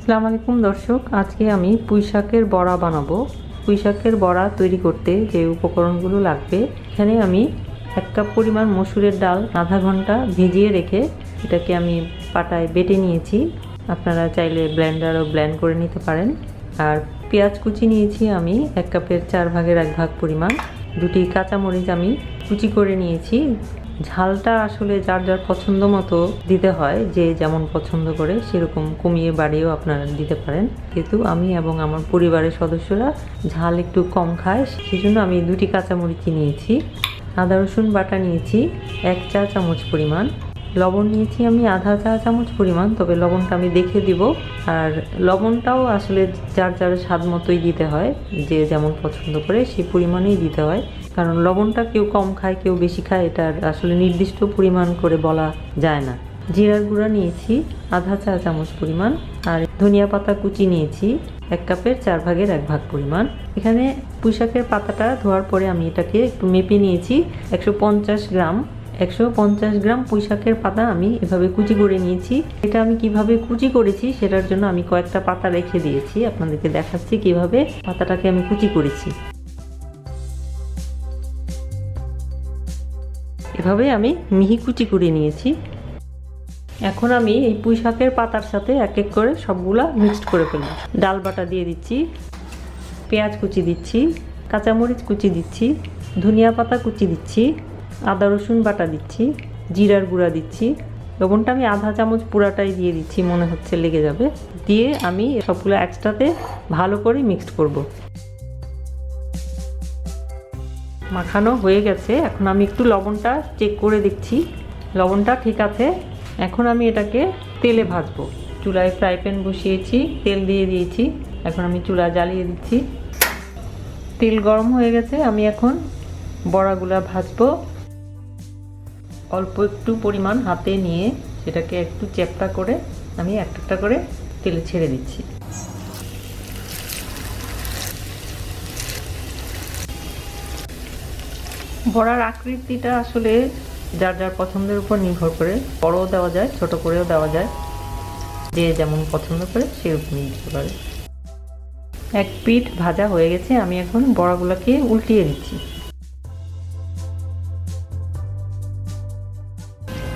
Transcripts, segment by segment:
আসসালামু আলাইকুম দর্শক, আজকে আমি পুঁই শাকের বড়া বানাবো। পুঁই শাকের বড়া তৈরি করতে যে উপকরণগুলো লাগবে, এখানে আমি 1 কাপ পরিমাণ মসুরের ডাল আধা ঘন্টা ভিজিয়ে রেখে এটাকে আমি পাটায় বেটে নিয়েছি। আপনারা চাইলে ব্লেন্ডারও ব্লেন্ড করে নিতে পারেন। আর পেঁয়াজ কুচি নিয়েছি আমি 1 কাপের 4 ভাগের 1 ভাগ পরিমাণ। 2টি কাঁচামরিচ আমি কুচি করে নিয়েছি। ঝালটা আসলে যার যার পছন্দ মতো দিতে হয়, যে যেমন পছন্দ করে সেরকম কমিয়ে বাড়িয়েও আপনারা দিতে পারেন। কিন্তু আমি এবং আমার পরিবারের সদস্যরা ঝাল একটু কম খায়, সেজন্য আমি 2টি কাঁচামরিচ নিয়েছি। আদা রসুন বাটা নিয়েছি 1 চা চামচ পরিমাণ। লবণ নিয়েছি আমি আধা চা চামচ পরিমাণ, তবে লবণটা আমি দেখে দিব। আর লবণটাও আসলে যার যার স্বাদ মতোই দিতে হয়, যে যেমন পছন্দ করে সেই পরিমাণেই দিতে হয়। কারণ লবণটা কেউ কম খায় কেউ বেশি খায়, এটার আসলে নির্দিষ্ট পরিমাণ করে বলা যায় না। জিরার গুঁড়া নিয়েছি আধা চা চামচ পরিমাণ। আর ধনিয়া পাতা কুচি নিয়েছি 1 কাপের 4 ভাগের 1 ভাগ পরিমাণ। এখানে পুঁই শাকের পাতাটা ধোয়ার পরে আমি এটাকে একটু মেপে নিয়েছি। 150 গ্রাম পুঁই শাকের পাতা আমি এভাবে কুচি করে নিয়েছি। এটা আমি কিভাবে কুচি করেছি সেটার জন্য আমি কয়েকটা পাতা রেখে দিয়েছি, আপনাদেরকে দেখাচ্ছি কিভাবে পাতাটাকে আমি কুচি করেছি। এভাবে আমি মিহি কুচি করে নিয়েছি। এখন আমি এই পুঁই শাকের পাতার সাথে এক এক করে সবগুলা মিক্সড করে ফেলব। ডাল বাটা দিয়ে দিচ্ছি, পেঁয়াজ কুচি দিচ্ছি, কাঁচামরিচ কুচি দিচ্ছি, ধনিয়া পাতা কুচি দিচ্ছি, আদা রসুন বাটা দিচ্ছি, জিরার গুঁড়া দিচ্ছি। লবণটা আমি আধা চামচ পুরাটাই দিয়ে দিচ্ছি, মনে হচ্ছে লেগে যাবে। দিয়ে আমি সবগুলো একসাথে ভালো করে মিক্সড করব। মাখানো হয়ে গেছে। এখন আমি একটু লবণটা চেক করে দেখছি, লবণটা ঠিক আছে। এখন আমি এটাকে তেলে ভাজবো। চুলায় ফ্রাই প্যান বসিয়েছি, তেল দিয়ে দিয়েছি। এখন আমি চুলা জ্বালিয়ে দিচ্ছি। তেল গরম হয়ে গেছে, আমি এখন বড়াগুলা ভাজবো। অল্প একটু পরিমাণ হাতে নিয়ে সেটাকে একটু চ্যাপ্টা করে আমি একটা করে তেলে ছেড়ে দিচ্ছি। বড়ার আকৃতিটা আসলে যার যার পছন্দের উপর নির্ভর করে, বড়ও দেওয়া যায়, ছোট করেও দেওয়া যায়, যে যেমন পছন্দ করে সেরকমই দিতে পারে। এক পিঠ ভাজা হয়ে গেছে, আমি এখন বড়াগুলোকে উল্টিয়ে দিচ্ছি।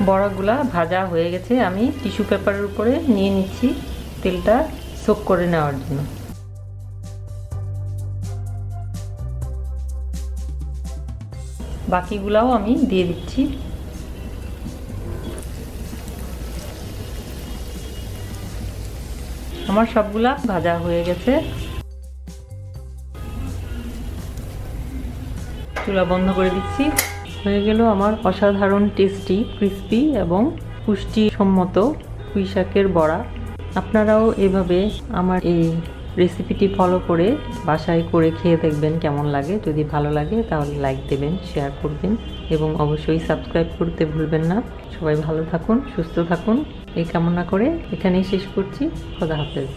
বড়াগুলা ভাজা হয়ে গেছে, আমি টিস্যু পেপারের উপরে নিয়ে নিচ্ছি তেলটা সোক করে নেওয়ার জন্য। বাকিগুলাও আমি দিয়ে দিচ্ছি। আমার সবগুলা ভাজা হয়ে গেছে। চুলা বন্ধ করে দিচ্ছি। হয়ে গেল আমার অসাধারণ টেস্টি, ক্রিস্পি এবং পুষ্টিসম্মত পুঁই শাকের বড়া। আপনারাও এভাবে আমার এই রেসিপিটি ফলো করে বাসায় করে খেয়ে দেখবেন কেমন লাগে। যদি ভালো লাগে তাহলে লাইক দেবেন, শেয়ার করবেন এবং অবশ্যই সাবস্ক্রাইব করতে ভুলবেন না। সবাই ভালো থাকুন, সুস্থ থাকুন এই কামনা করে এখানেই শেষ করছি। খোদা হাফেজ।